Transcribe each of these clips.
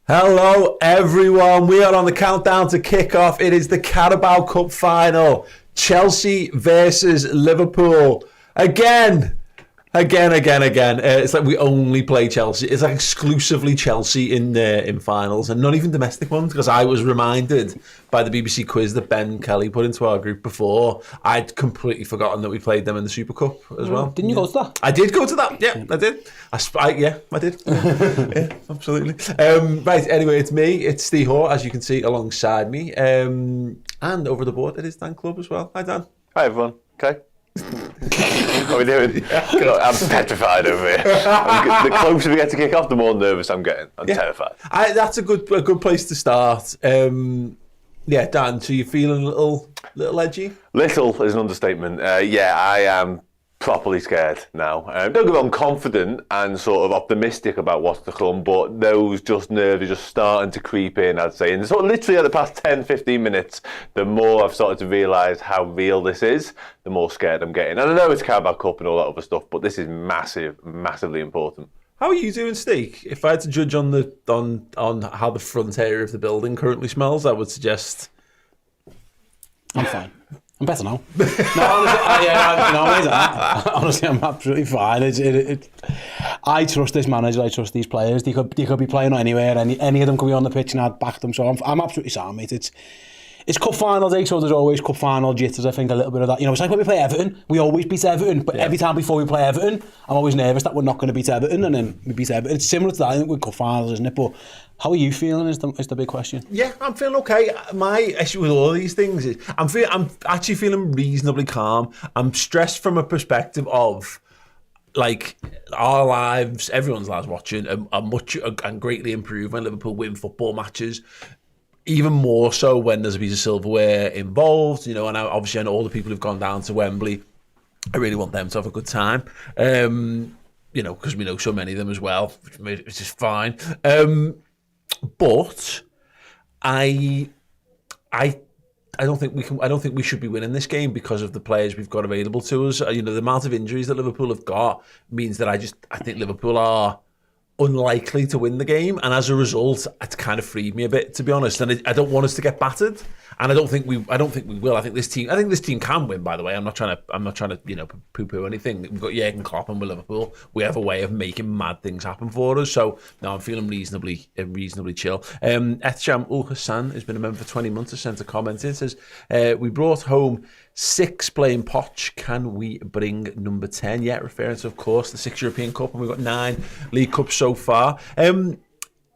Hello everyone, we are on the countdown to kick off. It is the Carabao Cup final. Chelsea versus Liverpool. Again. It's like we only play Chelsea. It's like exclusively Chelsea in finals, and not even domestic ones, because I was reminded by the BBC quiz that Ben Kelly put into our group before. I'd completely forgotten that we played them in the Super Cup as well. Didn't you go to that? I did go to that. Yeah, I did. I did. Yeah, absolutely. Right, anyway, it's me. It's Ste as you can see alongside me. And over the board, it is Dan Club as well. Hi, Dan. Hi, everyone. Okay. How are we doing? I'm petrified over here. The closer we get to kick off, the more nervous I'm getting. I'm terrified. That's a good place to start. Yeah, Dan, so you're feeling a little edgy? Little is an understatement. Yeah, I am properly scared now. Don't get me wrong, I'm confident and sort of optimistic about what's to come, but those just nerves are just starting to creep in, I'd say. And sort of literally at the past 10, 15 minutes, the more I've started to realise how real this is, the more scared I'm getting. And I know it's Carabao Cup and all that other stuff, but this is massively important. How are you doing, Steve? If I had to judge on how the front area of the building currently smells, I would suggest... I'm fine. I'm better now. Honestly, I'm absolutely fine. I trust this manager. I trust these players. They could be playing anywhere. Any of them could be on the pitch, and I'd back them. So I'm absolutely sound, mate. It's cup final day, so there's always cup final jitters. I think a little bit of that. You know, it's like when we play Everton. We always beat Everton, but every time before we play Everton, I'm always nervous that we're not going to beat Everton, and then we beat Everton. It's similar to that, I think, with cup finals, isn't it? But how are you feeling? Is the big question. Yeah, I'm feeling okay. My issue with all these things is I'm actually feeling reasonably calm. I'm stressed from a perspective of, like, our lives, everyone's lives watching, are much and greatly improved when Liverpool win football matches. Even more so when there's a piece of silverware involved, you know, and obviously I know all the people who've gone down to Wembley. I really want them to have a good time, you know, because we know so many of them as well, which is fine. But I don't think we can. I don't think we should be winning this game because of the players we've got available to us. You know, the amount of injuries that Liverpool have got means that I think Liverpool are unlikely to win the game, and as a result, it's kind of freed me a bit, to be honest. And I don't want us to get battered, and I don't think we will. I think this team can win. By the way, I'm not trying to you know, poo-poo anything. We've got Jurgen Klopp, and with Liverpool, we have a way of making mad things happen for us. So now I'm feeling reasonably chill. Ethsham Ul Hassan has been a member for 20 months. Has sent a comment in. Says we brought home 6 playing Poch. Can we bring number 10? Yeah, referring to, of course, the 6 European Cup, and we've got 9 League Cups so far.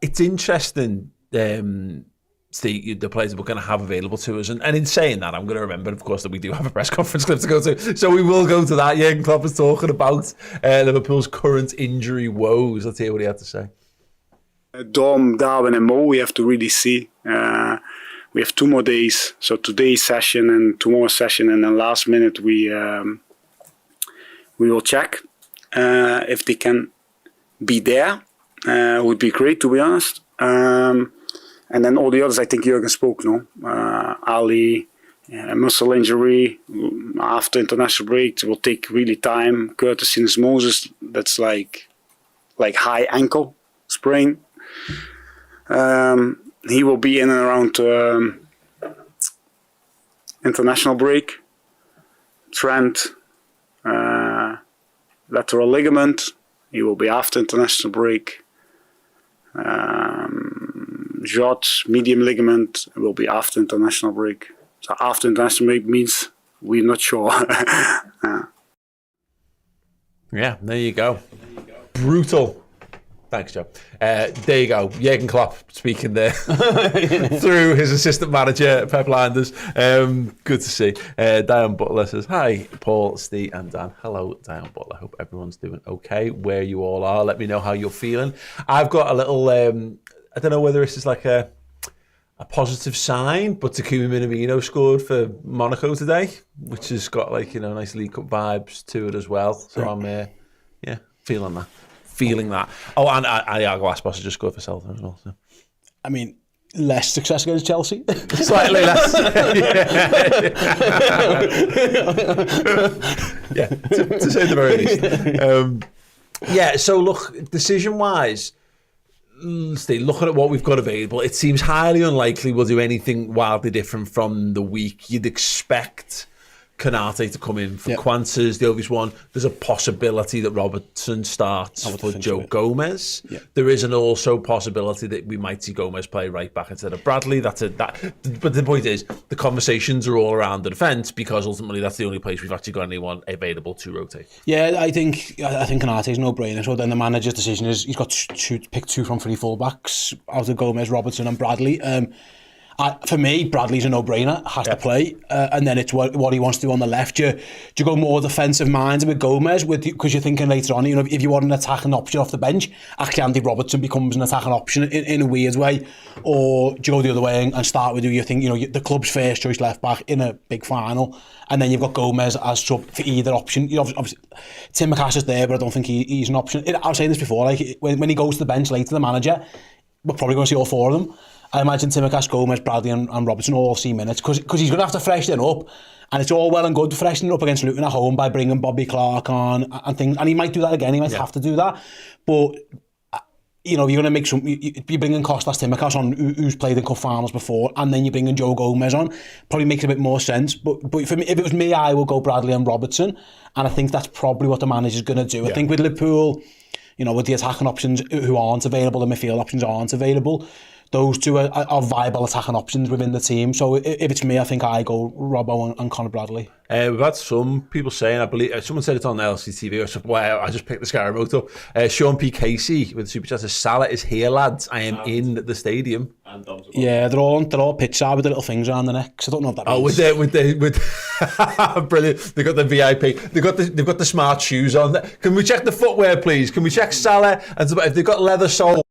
It's interesting, the players that we're going to have available to us. And in saying that, I'm going to remember, of course, that we do have a press conference clip to go to. So we will go to that. Jurgen Klopp is talking about Liverpool's current injury woes. Let's hear what he had to say. Dom, Darwin and Mo, we have to really see. We have 2 more days. So today's session and tomorrow's session, and then last minute we will check if they can be there. Would be great, to be honest. And then all the others, I think Jurgen spoke, no? Ali, muscle injury after international break, it will take really time. Curtis Moses, that's like high ankle sprain. He will be in and around international break. Trent, lateral ligament, he will be after international break. Jot, medium ligament, will be after international break. So after international break means we're not sure. Yeah, there you go. Brutal. Thanks, Joe. There you go. Jurgen Klopp speaking there through his assistant manager, Pep Linders. Good to see. Diane Butler says, hi, Paul, Ste and Dan. Hello, Diane Butler. Hope everyone's doing okay where you all are. Let me know how you're feeling. I've got a little, I don't know whether this is like a positive sign, but Takumi Minamino scored for Monaco today, which has got, like, you know, nice League Cup vibes to it as well. So I'm, feeling that. Oh, and Iago Aspas has just scored for Celta as well. So. I mean, less success against Chelsea. Slightly less. Yeah, to say the very least. So look, decision-wise, Steve, looking at what we've got available, it seems highly unlikely we'll do anything wildly different from the week. You'd expect Canate to come in for Quantas, the obvious one. There's a possibility that Robertson starts for Joe Gomez. Yeah. There is an also possibility that we might see Gomez play right back instead of Bradley. But the point is, the conversations are all around the defence because ultimately that's the only place we've actually got anyone available to rotate. Yeah, I think Canate is no brainer. So then the manager's decision is he's got to pick two from three fullbacks out of Gomez, Robertson, and Bradley. For me, Bradley's a no-brainer, has to play, and then it's what he wants to do on the left. Do you go more defensive minded with Gomez, because you're thinking later on, if you want an attacking option off the bench, actually Andy Robertson becomes an attacking option in a weird way, or do you go the other way and start with who you think, the club's first choice left back in a big final, and then you've got Gomez as sub for either option. Obviously, Tim McCasser's there, but I don't think he's an option. I was saying this before, like when he goes to the bench later, the manager, we're probably going to see all four of them. I imagine Timakash, Gomez, Bradley and Robertson all see minutes because he's going to have to freshen up, and it's all well and good freshening up against Luton at home by bringing Bobby Clark on and things, and he might do that again, he might have to do that, but you're going to make you're bringing Kostas Timakash on who's played in cup finals before, and then you're bringing Joe Gomez on, probably makes a bit more sense, but for me, if it was me, I would go Bradley and Robertson, and I think that's probably what the manager's going to do. I think with Liverpool, with the attacking options who aren't available, the midfield options aren't available, those two are viable attacking options within the team. So if it's me, I think I go Robbo and Conor Bradley. We've had some people saying, I believe, someone said it on LCTV or something, well, I just picked the Sky remote up. Sean P. Casey with the Super Chat says, Salah is here, lads. I am in the stadium. Yeah, they're all pitch side with the little things around the necks. I don't know what that means. With brilliant. They've got the VIP. They've got the smart shoes on. Can we check the footwear, please? Can we check Salah? And if they've got leather soles,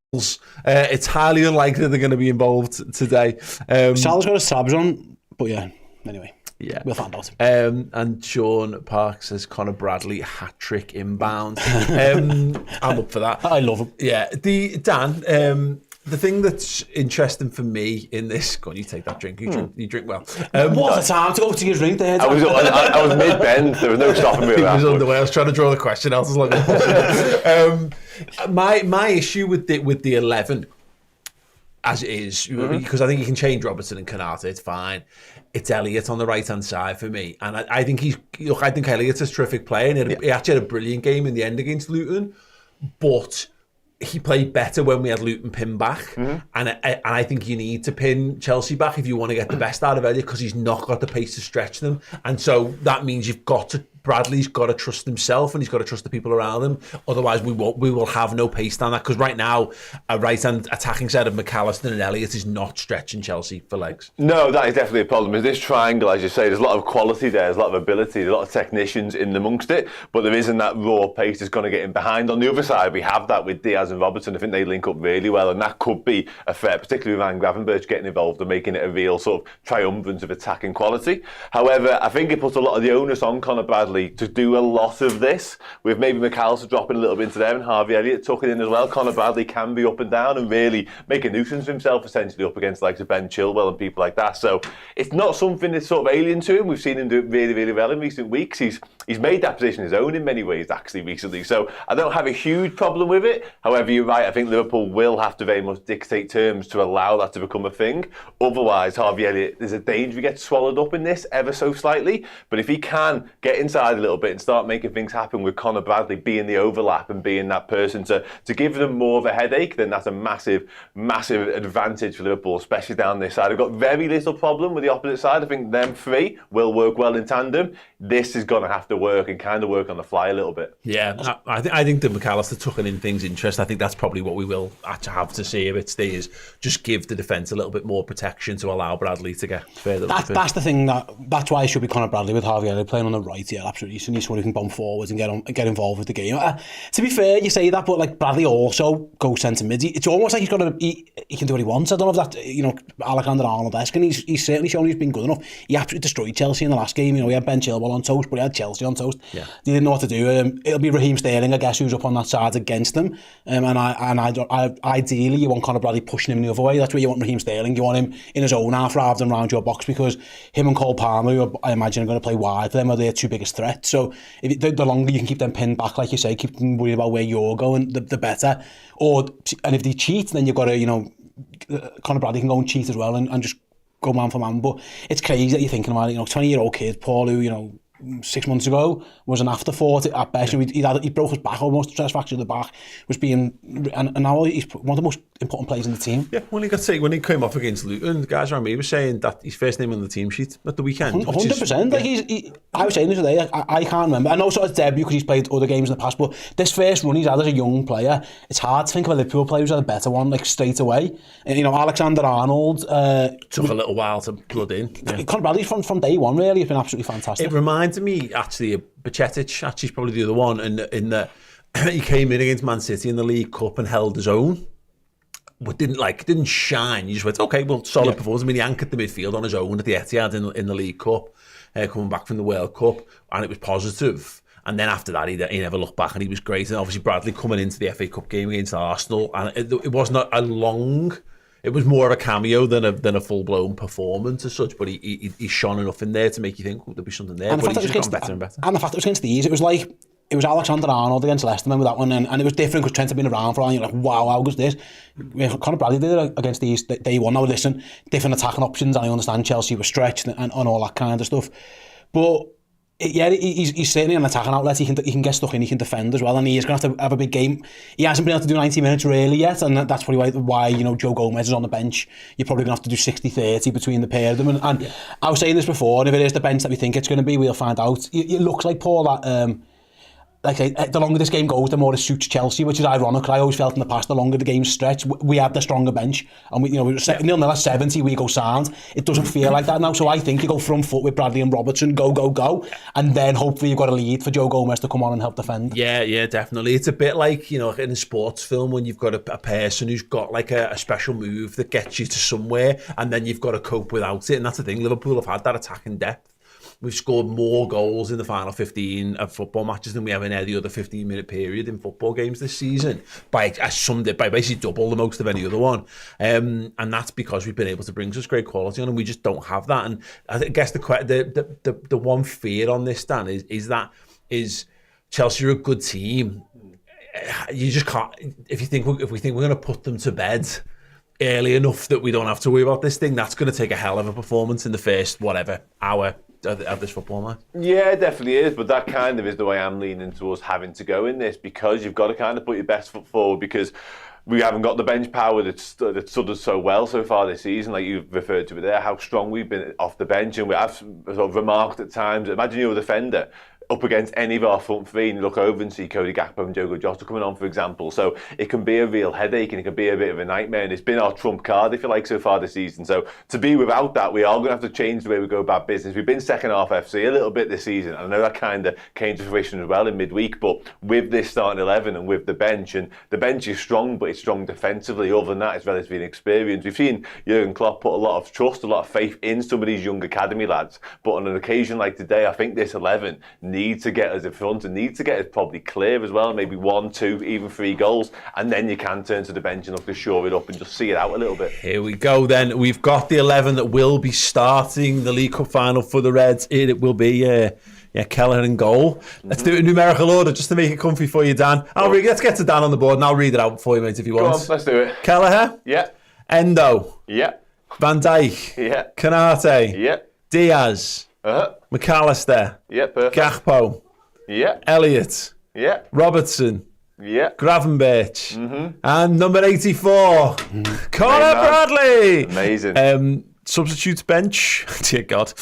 it's highly unlikely they're going to be involved today. Salah's got his tabs on, but yeah, anyway. Yeah, we'll find out. And Sean Park says Conor Bradley hat-trick inbound. I'm up for that. I love him. Yeah, Dan. The thing that's interesting for me in this, go on, you take that drink. You drink well. What a time to go to your drink there. I was mid-bend. There was no stopping me. He was underway. I was trying to draw the question out as long as possible. My issue with the 11, as it is, because I think you can change Robertson and Canate. It's fine. It's Elliott on the right hand side for me, and I think I think Elliott's a terrific player, and he actually had a brilliant game in the end against Luton, but he played better when we had Luton pinned back, and I think you need to pin Chelsea back if you want to get the best out of Elliott, because he's not got the pace to stretch them, and so that means Bradley's got to trust himself, and he's got to trust the people around him. Otherwise, we will have no pace down that, because right now, a right-hand attacking side of McAllister and Elliott is not stretching Chelsea for legs. No, that is definitely a problem. Is this triangle, as you say, there's a lot of quality there, there's a lot of ability, there's a lot of technicians in amongst it, but there isn't that raw pace that's going to get in behind. On the other side, we have that with Diaz and Robertson. I think they link up really well, and that could be a threat, particularly with Van Gravenberch getting involved and making it a real sort of triumvirate of attacking quality. However, I think it puts a lot of the onus on Conor Bradley to do a lot of this, with maybe McAllister dropping a little bit into there and Harvey Elliott tucking in as well. Conor Bradley can be up and down and really make a nuisance of himself essentially up against like Ben Chilwell and people like that. So it's not something that's sort of alien to him. We've seen him do it really, really well in recent weeks. He's made that position his own in many ways actually recently. So I don't have a huge problem with it. However, you're right. I think Liverpool will have to very much dictate terms to allow that to become a thing. Otherwise, Harvey Elliott, there's a danger he gets swallowed up in this ever so slightly. But if he can get inside a little bit and start making things happen with Conor Bradley being the overlap and being that person to give them more of a headache, then that's a massive, massive advantage for Liverpool, especially down this side. I've got very little problem with the opposite side. I think them three will work well in tandem. This is going to have to work and kind of work on the fly a little bit. Yeah, I think the McAllister tucking in things interest. I think that's probably what we will actually have to see if it stays. Just give the defence a little bit more protection to allow Bradley to get further. That's the thing. That's why it should be Conor Bradley with Harvey Elliott playing on the right. Yeah, absolutely. So he's someone who can bomb forwards and get involved with the game. To be fair, you say that, but like Bradley also goes centre mid. It's almost like he can do what he wants. I don't know if that Alexander Arnold-esque, and he's certainly shown he's been good enough. He absolutely destroyed Chelsea in the last game. He had Ben Chilwell on toast, but he had Chelsea on toast. Yeah. They didn't know what to do. It'll be Raheem Sterling, I guess, who's up on that side against them. Ideally, you want Conor Bradley pushing him the other way. That's where you want Raheem Sterling. You want him in his own half rather than round your box, because him and Cole Palmer, who I imagine are going to play wide for them, are their two biggest threat. So the longer you can keep them pinned back, like you say, keep them worried about where you're going, the better. And if they cheat, then you've got to, Conor Bradley can go and cheat as well and just go man for man. But it's crazy that you're thinking about it. 20-year-old kid, Paul, who, 6 months ago was an afterthought at best. He broke his back almost, stress fracture of the back, and now he's one of the most important players in the team. Yeah, when he came off against Luton, the guys around me were saying that his first name on the team sheet at the weekend. 100%. Like I was saying this today, I can't remember. I know it's debut because he's played other games in the past, but this first run he's had as a young player, it's hard to think of a Liverpool player who's had a better one, like straight away. And, Alexander-Arnold took a little while to blood in. Yeah. Conor Bradley from day one really has been absolutely fantastic. It reminded me actually of Bajcetic, actually probably the other one, in that he came in against Man City in the League Cup and held his own. But didn't shine. You just went, okay, well, solid performance. I mean, he anchored the midfield on his own at the Etihad in the League Cup, coming back from the World Cup, and it was positive. And then after that, he never looked back, and he was great. And obviously, Bradley coming into the FA Cup game against Arsenal, and it wasn't a long. It was more of a cameo than a full blown performance as such. But he shone enough in there to make you think there'd be something there. But he's just gotten better and better. And the fact it was against these, it was Alexander-Arnold against Leicester with that one, and it was different because Trent had been around for a while, and you're like, wow, how good's this? Conor Bradley did it against these day one. Now listen, different attacking options, and I understand Chelsea were stretched and all that kind of stuff. But he's certainly an attacking outlet. He can get stuck in, he can defend as well, and he is going to have a big game. He hasn't been able to do 90 minutes really yet, and that's probably why Joe Gomez is on the bench. You're probably going to have to do 60-30 between the pair of them. And I was saying this before, and if it is the bench that we think it's going to be, we'll find out. It looks like, Paul, that the longer this game goes, the more it suits Chelsea, which is ironic. I always felt in the past, the longer the games stretch, we have the stronger bench, and we 0-0 at 70, we go sound. It doesn't feel like that now, so I think you go front foot with Bradley and Robertson, go, and then hopefully you've got a lead for Joe Gomez to come on and help defend. Yeah, definitely. It's a bit like, in a sports film when you've got a person who's got like a special move that gets you to somewhere, and then you've got to cope without it, and that's the thing. Liverpool have had that attacking depth. We've scored more goals in the final 15 of football matches than we have in any other 15-minute period in football games this season, by basically double the most of any other one. And that's because we've been able to bring such great quality on, and we just don't have that. And I guess the one fear on this, Dan, is Chelsea are a good team. You just can't. If we think we're going to put them to bed early enough that we don't have to worry about this thing, that's going to take a hell of a performance in the first hour of this football match. Yeah, it definitely is, but that kind of is the way I'm leaning towards having to go in this, because you've got to kind of put your best foot forward, because we haven't got the bench power that's stood us so well so far this season, like you've referred to it there, how strong we've been off the bench, and we have sort of remarked at times, imagine you're a defender up against any of our front three and you look over and see Cody Gakpo and Diogo Jota coming on, for example. So it can be a real headache and it can be a bit of a nightmare, and it's been our trump card, if you like, so far this season. So to be without that, we are going to have to change the way we go about business. We've been second half FC a little bit this season. I know that kind of came to fruition as well in midweek, but with this starting 11 and with the bench is strong, but it's strong defensively. Other than that, it's relatively inexperienced. We've seen Jurgen Klopp put a lot of trust, a lot of faith in some of these young academy lads, but on an occasion like today, I think this 11 needs to get us in front and needs to get us probably clear as well, maybe 1, 2, even 3 goals, and then you can turn to the bench and look to shore it up and just see it out a little bit. Here we go then. We've got the 11 that will be starting the League Cup final for the Reds. It will be Kelleher in goal. Let's do it in numerical order just to make it comfy for you, Dan. Let's get to Dan on the board and I'll read it out for you, mate, if you want. Go on, let's do it. Kelleher? Yeah. Endo? Yeah. Van Dijk? Yeah. Canate? Yeah. Diaz? McAllister? Yeah, perfect. Gakpo? Yeah. Elliott? Yeah. Robertson? Yeah. Gravenberch? And number 84, Conor Bradley. Amazing. Substitutes bench. Dear God.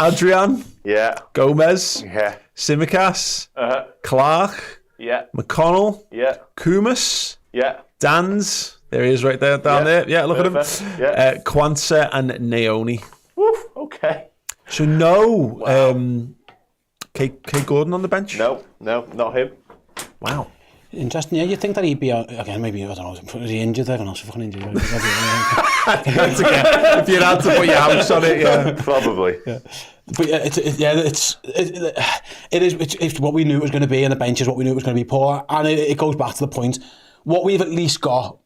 Adrian. Yeah. Gomez. Yeah. Simicas. Clark. Yeah. McConnell. Yeah. Kumas. Yeah. Dan's. There he is right there, down there. Yeah, look perfect. At him. Yeah. Kwanzaa and Naoni. Woof. Okay. So no Kate Gordon on the bench? No, not him. Wow. Interesting. Yeah, you'd think that he'd be again. Maybe I don't know. Is he injured? I don't know. He's fucking injured. If you had to put your house on it, yeah, probably. Yeah. But it's what we knew it was going to be, and the bench is what we knew it was going to be, Paul. And it goes back to the point. What we've at least got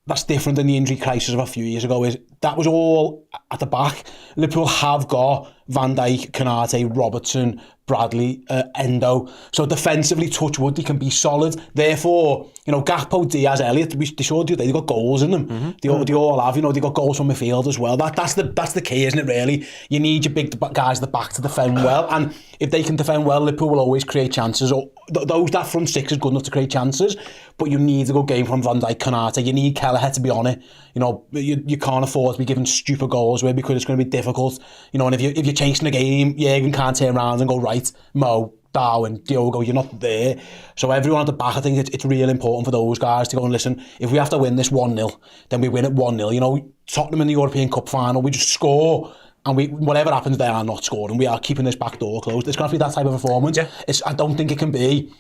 that's different than the injury crisis of a few years ago is that was all at the back. Liverpool have got Van Dijk, Konate, Robertson, Bradley, Endo. So defensively, touch wood, they can be solid. Therefore, you know, Gakpo, Diaz, Elliott, they showed you they got goals in them. They all have, you know, they got goals from midfield as well. That's the key, isn't it, really? You need your big guys at the back to defend well. And if they can defend well, Liverpool will always create chances. Or that front six is good enough to create chances. But you need a good game from Van Dijk, Konate. You need Kelleher to be on it. You know, you can't afford to be giving stupid goals away because it's going to be difficult. You know, and if you're chasing the game, Jürgen can't turn around and go, right, Mo, Darwin, Diogo, you're not there. So everyone at the back, I think it's really important for those guys to go and listen. If we have to win this 1-0, then we win it 1-0. You know, Tottenham in the European Cup final, we just score. And whatever happens, they are not scoring. We are keeping this back door closed. It's going to be that type of performance. Yeah. I don't think it can be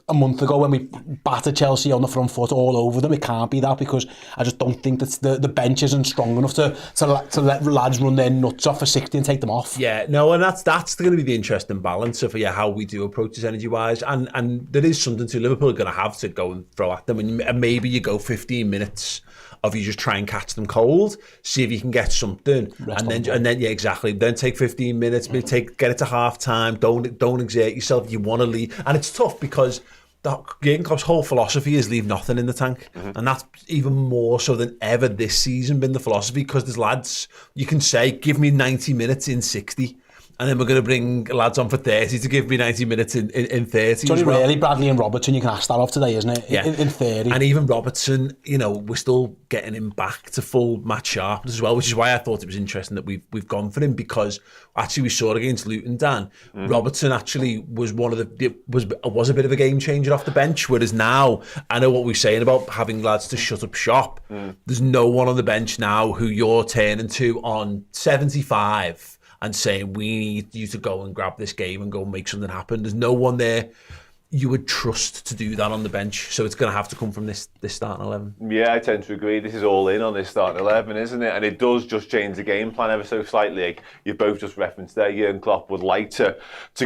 a month ago when we battered Chelsea on the front foot all over them. It can't be that because I just don't think that the bench isn't strong enough to let lads run their nuts off for 60 and take them off. Yeah, no, and that's going to be the interesting balance of how we do approach this energy-wise. And there is something to Liverpool are going to have to go and throw at them. And maybe you go 15 minutes of you just try and catch them cold, see if you can get something, and then yeah, exactly. Then take 15 minutes, maybe get it to half time. Don't exert yourself. You want to leave, and it's tough because Jürgen Klopp's whole philosophy is leave nothing in the tank, and that's even more so than ever this season been the philosophy. Because there's lads you can say, give me 90 minutes in 60. And then we're going to bring lads on for 30 to give me 90 minutes in 30. It's only really Bradley and Robertson you can ask that of today, isn't it? Yeah. In 30. And even Robertson, you know, we're still getting him back to full match sharpness as well, which is why I thought it was interesting that we've gone for him, because actually we saw it against Luton, Dan. Robertson actually was was a bit of a game changer off the bench, whereas now, I know what we're saying about having lads to shut up shop. There's no one on the bench now who you're turning to on 75 and saying, we need you to go and grab this game and go and make something happen. There's no one there you would trust to do that on the bench. So it's going to have to come from this starting 11. Yeah, I tend to agree. This is all in on this starting 11, isn't it? And it does just change the game plan ever so slightly. Like you both just referenced there, Jurgen Klopp would like to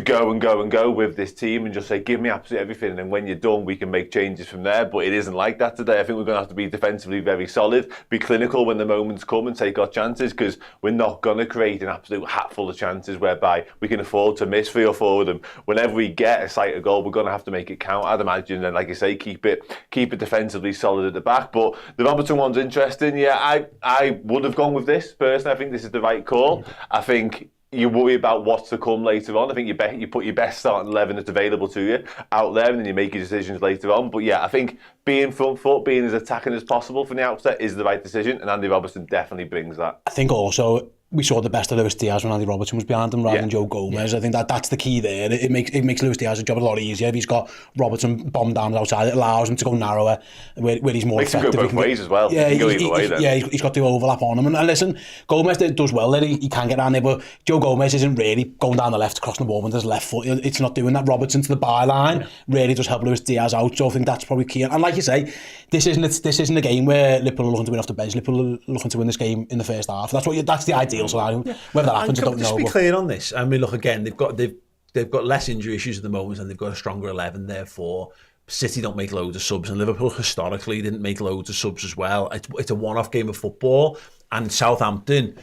go and go with this team and just say, give me absolutely everything. And then when you're done, we can make changes from there. But it isn't like that today. I think we're going to have to be defensively very solid, be clinical when the moments come and take our chances, because we're not going to create an absolute hatful of chances whereby we can afford to miss 3 or 4 of them. Whenever we get a sight of goal, we're going to have to make it count, I'd imagine, and like you say, keep it defensively solid at the back. But the Robertson one's interesting. Yeah, I would have gone with this personally. I think this is the right call. I think you worry about what's to come later on. I think you put your best starting 11 that's available to you out there, and then you make your decisions later on. But yeah, I think being front foot, being as attacking as possible from the outset is the right decision, and Andy Robertson definitely brings that. I think also we saw the best of Luis Diaz when Andy Robertson was behind him rather than Joe Gomez. I think that's the key there. It makes Luis Diaz's job a lot easier if he's got Robertson bombed down outside. It allows him to go narrower where he's more effective. Makes him go both ways as well. Yeah, he can go either way then. Yeah, he's got the overlap on him. And listen, Gomez does well there. He can get down there, but Joe Gomez isn't really going down the left, crossing the ball with his left foot. It's not doing that. Robertson to the byline really does help Luis Diaz out. So I think that's probably key. And like you say, this isn't a game where Liverpool are looking to win off the bench. Liverpool are looking to win this game in the first half. That's the ideal scenario. Yeah. Whether that happens, I don't know. Just be clear on this. I mean, look, again, they've got less injury issues at the moment, and they've got a stronger 11. Therefore, City don't make loads of subs, and Liverpool historically didn't make loads of subs as well. It's a one-off game of football, and Southampton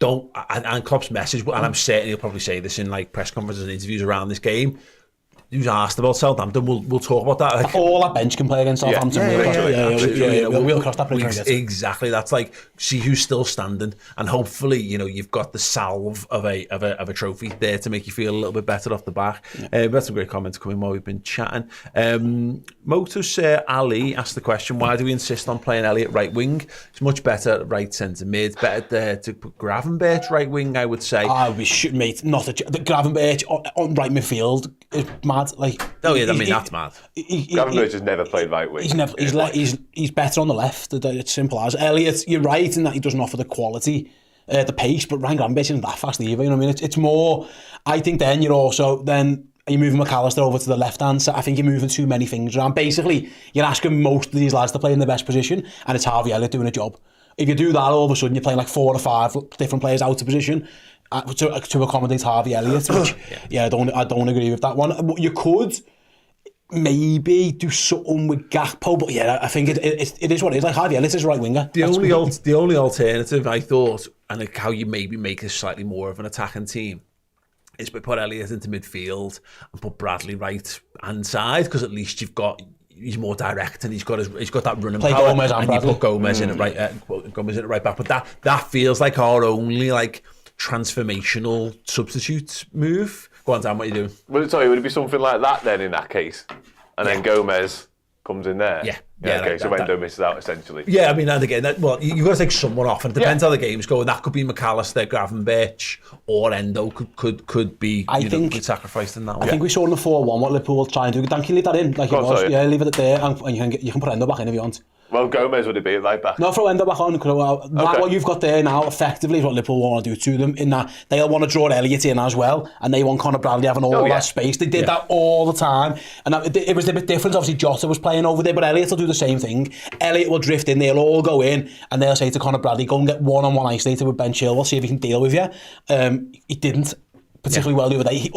don't. And Klopp's message, and I'm certain he'll probably say this in like press conferences and interviews around this game. Who's asked about Southampton? We'll talk about that. Like, all our bench can play against Southampton. We'll cross that bridge. Exactly. That's like, see who's still standing, and hopefully, you know, you've got the salve of a trophy there to make you feel a little bit better off the back. That's some great comments coming while we've been chatting. Motus Ali asked the question: why do we insist on playing Elliott right wing? It's much better at right centre mid. Better to put Gravenberch right wing, I would say. We should, mate. Not the Gravenberch on right midfield is mad. Like, oh yeah, I mean that's mad. Gravenberch has never played right wing. He's better on the left. It's simple as. Elliott, you're right in that he doesn't offer the quality, the pace, but Ryan Gravenberch isn't that fast either. You know what I mean? It's more. I think then you're moving McAllister over to the left hand. So I think you're moving too many things around. Basically, you're asking most of these lads to play in the best position, and it's Harvey Elliott doing a job. If you do that, all of a sudden you're playing like 4 or 5 different players out of position to accommodate Harvey Elliott, which I don't agree with that one. You could maybe do something with Gakpo, but I think it is what it is. Like Harvey Elliott is right winger. The only alternative I thought, and like how you maybe make this slightly more of an attacking team, is we put Elliott into midfield and put Bradley right hand side, because at least he's more direct and he's got that running Play power. Gomez and you Bradley. put Gomez in at right back. But that feels like our only like transformational substitute move. Go on, Dan, what are you doing? Would it be something like that then in that case? And then Gomez comes in there? Yeah. Okay, so Endo misses out essentially. Yeah, I mean, and again, you've got to take someone off, and it depends how the games go. And that could be McAllister, Gravenberch, or Endo could be could sacrificed in that way. I think we saw in the 4-1 what Liverpool will try and do. Dan, can you leave that in like it was? Yeah, leave it there, and you can put Endo back in if you want. Well, Gomez would it be right back? No, throw Endo back on. What you've got there now, effectively, is what Liverpool want to do to them. In that they'll want to draw Elliott in as well, and they want Conor Bradley having all that space. They did that all the time, and it was a bit different. Obviously, Jota was playing over there, but Elliott will do the same thing. Elliott will drift in. They'll all go in, and they'll say to Conor Bradley, "Go and get one-on-one isolated with Ben Chilwell. See if he can deal with you." He didn't particularly well the other day.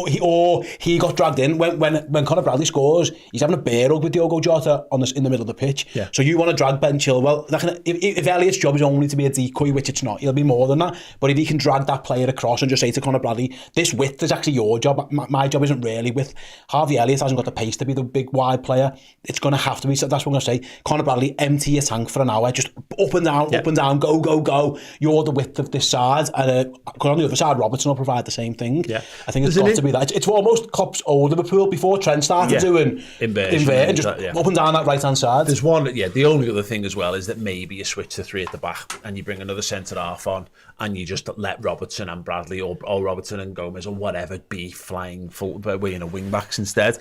He got dragged in when Conor Bradley scores. He's having a bear hug with Diogo Jota in the middle of the pitch. Yeah. So you want to drag Ben Chilwell. If Elliott's job is only to be a decoy, which it's not, he'll be more than that. But if he can drag that player across and just say to Conor Bradley, "This width is actually your job. My job isn't really width." Harvey Elliott hasn't got the pace to be the big wide player. It's going to have to be. So that's what I'm going to say. Conor Bradley, empty your tank for an hour, just up and down, go. You're the width of this side, and on the other side, Robertson will provide the same thing. Yeah. I think it's got to be that. It's almost Klopp's old Liverpool before Trent started doing inversion and just up and down that right hand side. There's one, the only other thing as well is that maybe you switch to 3 at the back and you bring another centre half on and you just let Robertson and Bradley or Robertson and Gomez or whatever be flying full wing backs instead.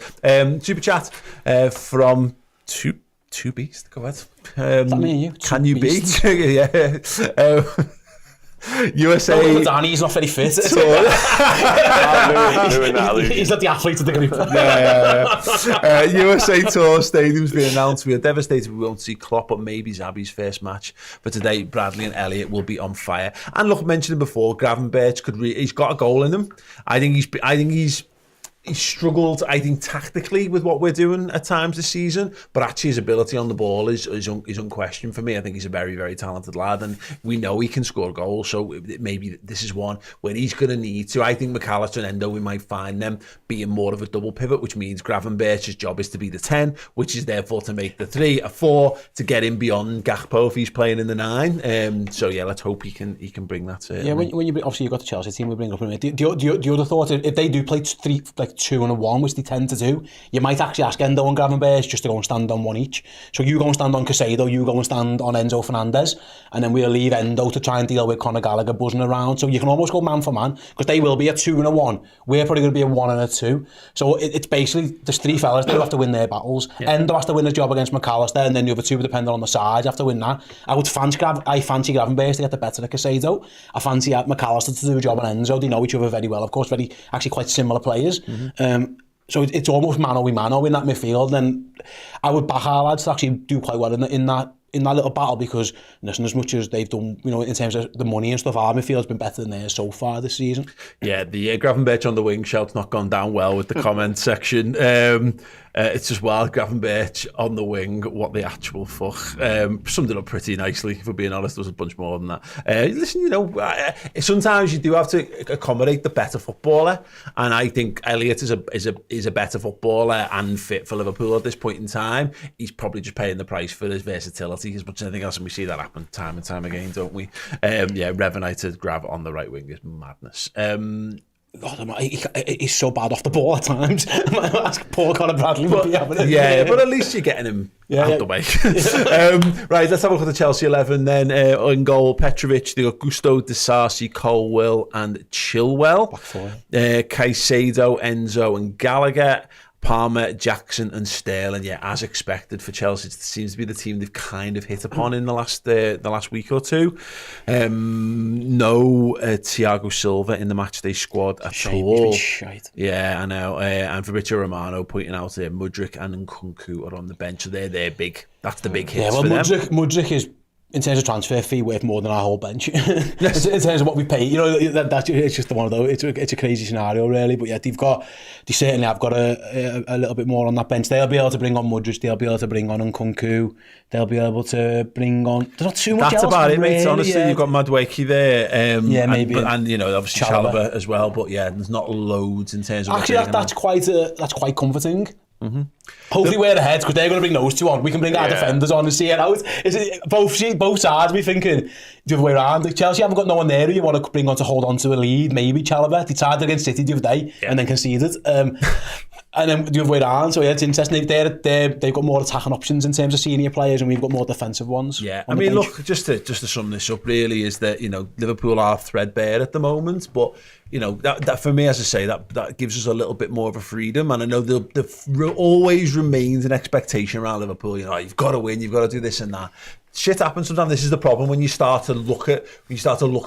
Super chat from two beasts. Go ahead. That me and you? Can you beat? Yeah. USA. Danny's not very fit. He's not the athlete of the group. USA Tour stadium's been announced. We are devastated we won't see Klopp, but maybe Zabi's first match. But today, Bradley and Elliott will be on fire. And look, mentioned before, Gravenberch he's got a goal in him. I think he's struggled, I think, tactically with what we're doing at times this season, but actually his ability on the ball is unquestioned for me. I think he's a very, very talented lad, and we know he can score goals, so maybe this is one where he's going to need to. I think McAllister and Endo, we might find them being more of a double pivot, which means Gravenberch's job is to be the 10, which is therefore to make the 3 a 4, to get him beyond Gakpo if he's playing in the 9. So yeah, let's hope he can bring that. Yeah, when you obviously you've got the Chelsea team we bring up in a minute. The other thought, if they do play 3, like 2 and a 1, which they tend to do, you might actually ask Endo and Gravenberch just to go and stand on one each. So you go and stand on Caicedo, you go and stand on Enzo Fernandez, and then we'll leave Endo to try and deal with Conor Gallagher buzzing around. So you can almost go man for man, because they will be a 2 and a 1. We're probably going to be a 1 and a 2. So it's basically, there's 3 fellas that have to win their battles. Yeah. Endo has to win his job against McAllister, and then the other 2, depending on the side, have to win that. I fancy Gravenberch to get the better of Caicedo. I fancy McAllister to do a job on Enzo. They know each other very well, of course, actually quite similar players. Mm-hmm. So it's almost mano-a-mano in that midfield. And I would back our lads to actually do quite well in that little battle, because listen, as much as they've done, in terms of the money and stuff, our midfield's been better than theirs so far this season. Yeah, the Gravenberch on the wing shout's not gone down well with the comment section. It's just wild. Gravenberch on the wing, what the actual fuck. Summed it up pretty nicely, if we're being honest. There was a bunch more than that. Listen, sometimes you do have to accommodate the better footballer, and I think Elliott is a better footballer and fit for Liverpool at this point in time. He's probably just paying the price for his versatility as much as anything else, and we see that happen time and time again, don't we? Revenite Grav on the right wing is madness. God, he's so bad off the ball at times. Poor Conor Bradley would be having it. Yeah, but at least you're getting him out the way. Right, let's have a look at the Chelsea 11 then. In goal, Petrovic, they got Gusto, Disasi, Colwill and Chilwell. Back 4. Caicedo, Enzo and Gallagher. Palmer, Jackson and Sterling. Yeah, as expected for Chelsea, it seems to be the team they've kind of hit upon in the last week or two. No Thiago Silva in the matchday squad at all. Yeah, I know. And Fabrizio Romano pointing out Mudryk and Nkunku are on the bench. So they're big. That's the big hits for them. Mudryk is in terms of transfer fee, worth more than our whole bench. In terms of what we pay, you know, it's just one of those. It's a crazy scenario, really. But yeah, they certainly have got a little bit more on that bench. They'll be able to bring on Mudridge. They'll be able to bring on Nkunku. They'll be able to bring on. There's not too much. That's else, about it, really, mate. Honestly, yeah. you've got Madueke there. Maybe, and you know, obviously Chalobah as well. But yeah, there's not loads in terms of. Actually, that's quite comforting. Mm-hmm. Hopefully we're ahead because they're going to bring those two on. We can bring our defenders on and see it out. Both sides be thinking the other way around. Like Chelsea haven't got no one there who you want to bring on to hold on to a lead. Maybe Chalobah. They tried against City the other day and then conceded. And then the other way around. So yeah, it's interesting. They've got more attacking options in terms of senior players, and we've got more defensive ones. Yeah, I mean, look, just to sum this up, really, is that, you know, Liverpool are threadbare at the moment, but you know, that for me, as I say, that gives us a little bit more of a freedom. And I know there always remains an expectation around Liverpool. You know, you've got to win, you've got to do this and that. Shit happens sometimes. This is the problem when you start to look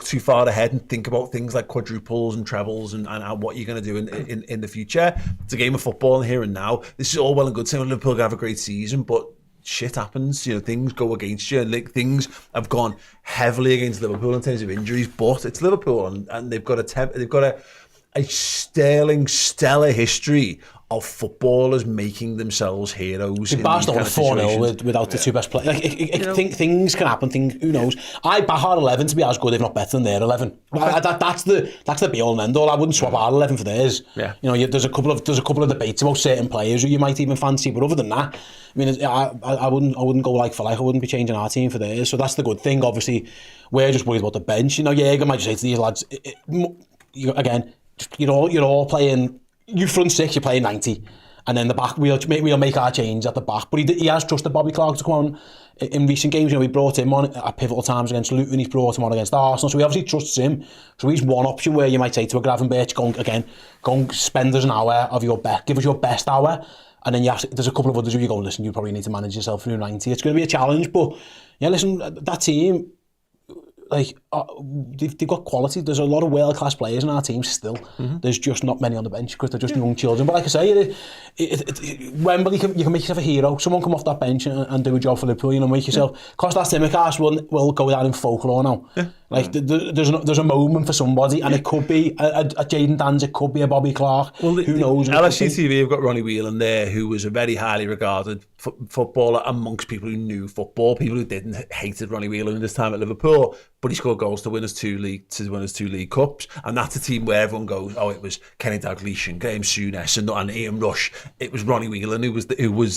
too far ahead and think about things like quadruples and trebles and what you're going to do in the future. It's a game of football here and now. This is all well and good saying Liverpool can have a great season, but shit happens. You know, things go against you, and like, things have gone heavily against Liverpool in terms of injuries. But it's Liverpool, and they've got a stellar history of footballers making themselves heroes. They bashed on 4-0 without the two best players. Like, things can happen. Who knows? I back our 11 to be as good, if not better, than their 11. Okay. That's the be all and end all. I wouldn't swap our 11 for theirs. Yeah. You know, there's a couple of debates about certain players who you might even fancy, but other than that, I mean, I wouldn't go like for like. I wouldn't be changing our team for theirs. So that's the good thing. Obviously, we're just worried about the bench. You know, Jaeger might just say to these lads, you're all playing. You front six, you're playing 90, and then the back we'll make our change at the back. But he has trusted Bobby Clark to come on in recent games. You know, we brought him on at pivotal times against Luton. He's brought him on against Arsenal, so he obviously trusts him. So he's one option where you might say to a Gravenberch, go and spend us an hour of your best, give us your best hour, and then there's a couple of others where you go, listen, you probably need to manage yourself through 90. It's going to be a challenge, but yeah, listen, that team. Like they've got quality. There's a lot of world-class players in our team still. Mm-hmm. There's just not many on the bench because they're just young children. But like I say, Wembley, you can make yourself a hero. Someone come off that bench and do a job for Liverpool. You know, make yourself. Kostas Tsimikas will go down in folklore now. Yeah. Like there's a moment for somebody, and it could be a Ste Dan's, it could be a Bobby Clark. Well, who knows? LSU TV have got Ronnie Whelan there, who was a very highly regarded footballer amongst people who knew football. People who didn't hated Ronnie Whelan in his time at Liverpool, but he scored goals to win us two league cups, and that's a team where everyone goes, oh, it was Kenny Dalglish and Graham Souness and Ian Rush. It was Ronnie Whelan who was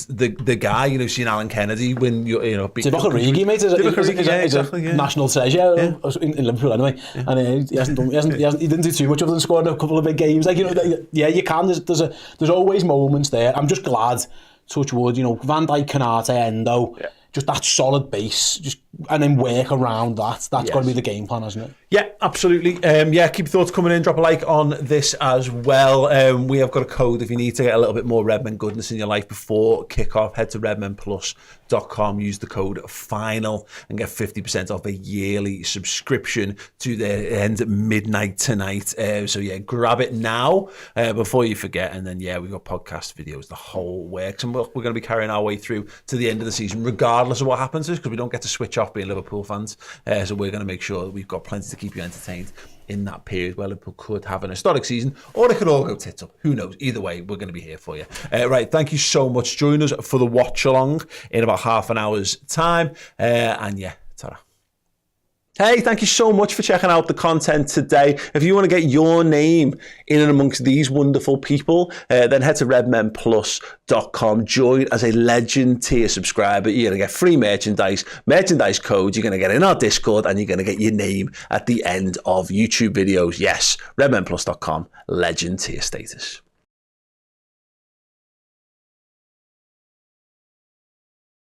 the guy. You know, seeing Alan Kennedy when you know. Divock Origi, mate, is a national treasure. Yeah. In Liverpool anyway, and he didn't do too much other than scoring a couple of big games. Like, you know, yeah, you can. There's always moments there. I'm just glad, touch wood, you know, Van Dijk, Kanate, Endo, just that solid base, and then work around that. That's got to be the game plan, hasn't it? Yeah, absolutely. Keep your thoughts coming in. Drop a like on this as well. We have got a code if you need to get a little bit more Redmen goodness in your life before kick-off. Head to redmenplus.com, use the code FINAL and get 50% off a yearly subscription to their end at midnight tonight. So yeah, grab it now before you forget. And then we've got podcast videos, the whole works. And we're going to be carrying our way through to the end of the season, regardless of what happens, because we don't get to switch off being Liverpool fans. So we're going to make sure that we've got plenty to keep you entertained in that period where Liverpool could have an historic season, or it could all go tits up. Who knows? Either way, we're going to be here for you. Right, thank you so much. Join us for the watch along in about half an hour's time. Ta-ra. Hey, thank you so much for checking out the content today. If you want to get your name in and amongst these wonderful people, then head to redmenplus.com. Join as a Legend tier subscriber. You're going to get free merchandise codes. You're going to get in our Discord, and you're going to get your name at the end of YouTube videos. Yes, redmenplus.com, Legend tier status.